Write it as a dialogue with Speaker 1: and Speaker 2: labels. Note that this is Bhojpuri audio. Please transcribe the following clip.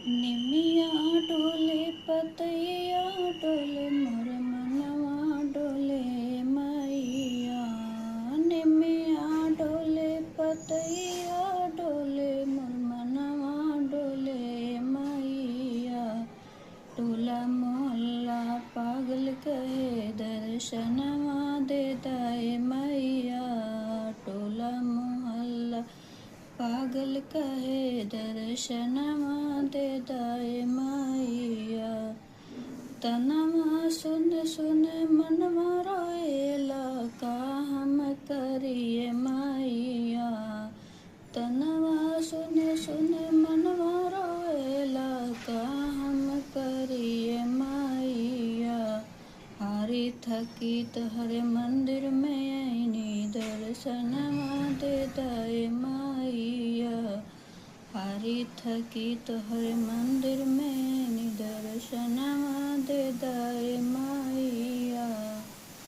Speaker 1: निमिया डोले पतैया डोले मोर मनवा डोले मैया। निमिया डोले पतैया डोले मोर मनवा डोले मैया। टोला मोहल्ला पागल कहे दर्शनवा दे दाए मैया। टोला मोहल्ला पागल कहे दर्शनवा दे दाए मैया। तनवा सुन सुन मनवा रोएला का हम करिए मैया। तनवा सुन सुन मनवा रोएला का हम करिए मैया। हारी थकी तहरे मंदिर में आईनी दर्शनवा दे दाए मैया। हारी थकी तोहरे मंदिर में आईनी दर्शनवा दे दाए मैया।